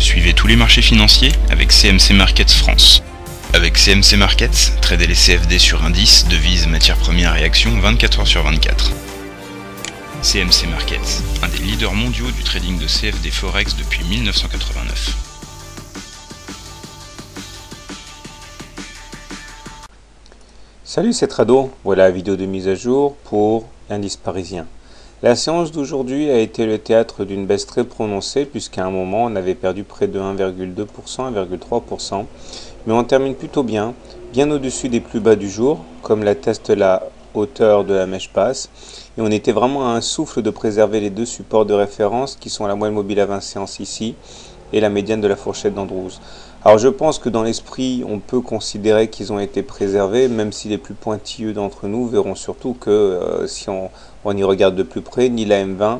Suivez tous les marchés financiers avec CMC Markets France. Avec CMC Markets, tradez les CFD sur indices, devises, matières premières et actions 24 heures sur 24. CMC Markets, un des leaders mondiaux du trading de CFD Forex depuis 1989. Salut, c'est Trado. Voilà la vidéo de mise à jour pour l'indice parisien. La séance d'aujourd'hui a été le théâtre d'une baisse très prononcée puisqu'à un moment on avait perdu près de 1,2%, 1,3%. Mais on termine plutôt bien au-dessus des plus bas du jour, comme l'atteste la hauteur de la mèche basse. Et on était vraiment à un souffle de préserver les deux supports de référence qui sont la moyenne mobile à 20 séances ici et la médiane de la fourchette d'Andrews. Alors je pense que dans l'esprit, on peut considérer qu'ils ont été préservés, même si les plus pointilleux d'entre nous verront surtout que si on y regarde de plus près, ni la M20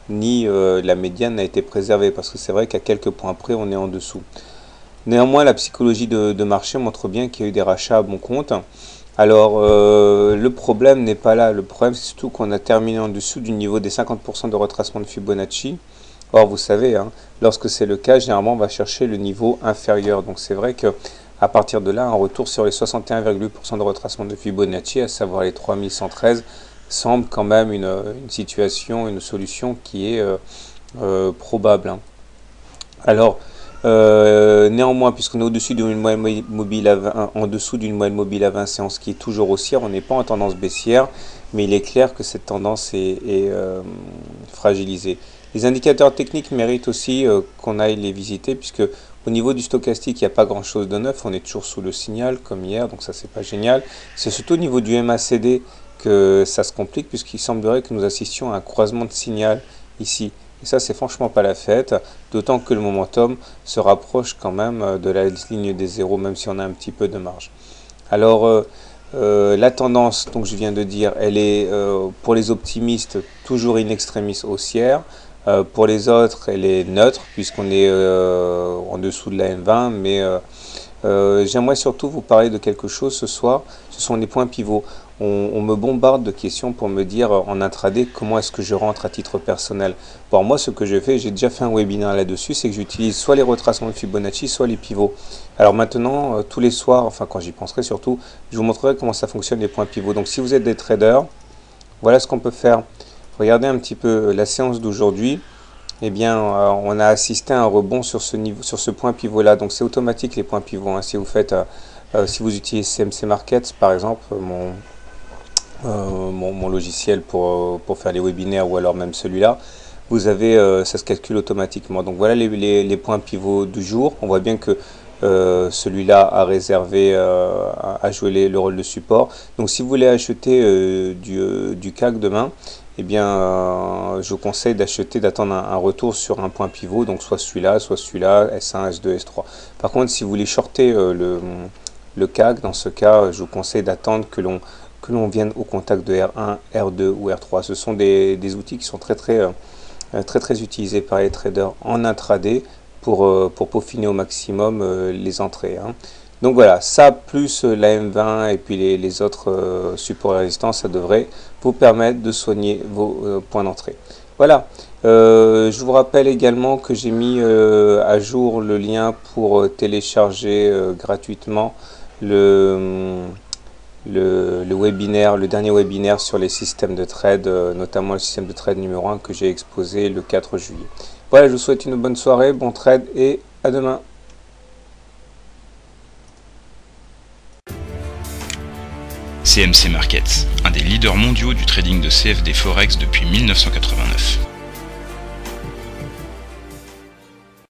ni la médiane n'a été préservée, parce que c'est vrai qu'à quelques points près, on est en dessous. Néanmoins, la psychologie de marché montre bien qu'il y a eu des rachats à bon compte. Alors, le problème n'est pas là. Le problème, c'est surtout qu'on a terminé en dessous du niveau des 50% de retracement de Fibonacci. Or, vous savez, lorsque c'est le cas, généralement, on va chercher le niveau inférieur. Donc, c'est vrai qu'à partir de là, un retour sur les 61,8% de retracement de Fibonacci, à savoir les 3113, semble quand même une situation, une solution qui est probable. Alors, néanmoins, puisqu'on est au-dessus d'une moyenne mobile à 20, en dessous d'une moyenne mobile à 20 séances qui est toujours haussière, on n'est pas en tendance baissière, mais il est clair que cette tendance est fragilisée. Les indicateurs techniques méritent aussi qu'on aille les visiter, puisque au niveau du stochastique, il n'y a pas grand-chose de neuf, on est toujours sous le signal, comme hier, donc ça c'est pas génial. C'est surtout au niveau du MACD que ça se complique, puisqu'il semblerait que nous assistions à un croisement de signal ici. Et ça, c'est franchement pas la fête, d'autant que le momentum se rapproche quand même de la ligne des zéros, même si on a un petit peu de marge. Alors, la tendance, donc je viens de dire, elle est pour les optimistes toujours in extremis haussière. Pour les autres, elle est neutre, puisqu'on est en dessous de la M20, mais j'aimerais surtout vous parler de quelque chose ce soir, ce sont les points pivots. On me bombarde de questions pour me dire en intraday comment est-ce que je rentre à titre personnel. Bon, moi ce que je fais, j'ai déjà fait un webinaire là-dessus, c'est que j'utilise soit les retracements de Fibonacci, soit les pivots. Alors maintenant, tous les soirs, enfin quand j'y penserai surtout, je vous montrerai comment ça fonctionne les points pivots. Donc si vous êtes des traders, voilà ce qu'on peut faire. Regardez un petit peu la séance d'aujourd'hui. Eh bien, on a assisté à un rebond sur ce niveau, sur ce point pivot-là. Donc c'est automatique les points pivots. Si vous faites, si vous utilisez CMC Markets, par exemple, mon logiciel pour faire les webinaires, ou alors même celui-là, vous avez, ça se calcule automatiquement. Donc voilà les points pivots du jour. On voit bien que celui-là a réservé à jouer le rôle de support. Donc si vous voulez acheter du CAC demain, eh bien, je vous conseille d'attendre un retour sur un point pivot, donc soit celui-là, S1, S2, S3. Par contre, si vous voulez shorter le CAC, dans ce cas, je vous conseille d'attendre que l'on vienne au contact de R1, R2 ou R3. Ce sont des outils qui sont très utilisés par les traders en intraday pour peaufiner au maximum les entrées. Donc voilà, ça plus la M20 et puis les autres supports et résistances, ça devrait vous permettre de soigner vos points d'entrée. Voilà, je vous rappelle également que j'ai mis à jour le lien pour télécharger gratuitement le webinaire, le dernier webinaire sur les systèmes de trade, notamment le système de trade numéro 1 que j'ai exposé le 4 juillet. Voilà, je vous souhaite une bonne soirée, bon trade et à demain. CMC Markets, un des leaders mondiaux du trading de CFD Forex depuis 1989.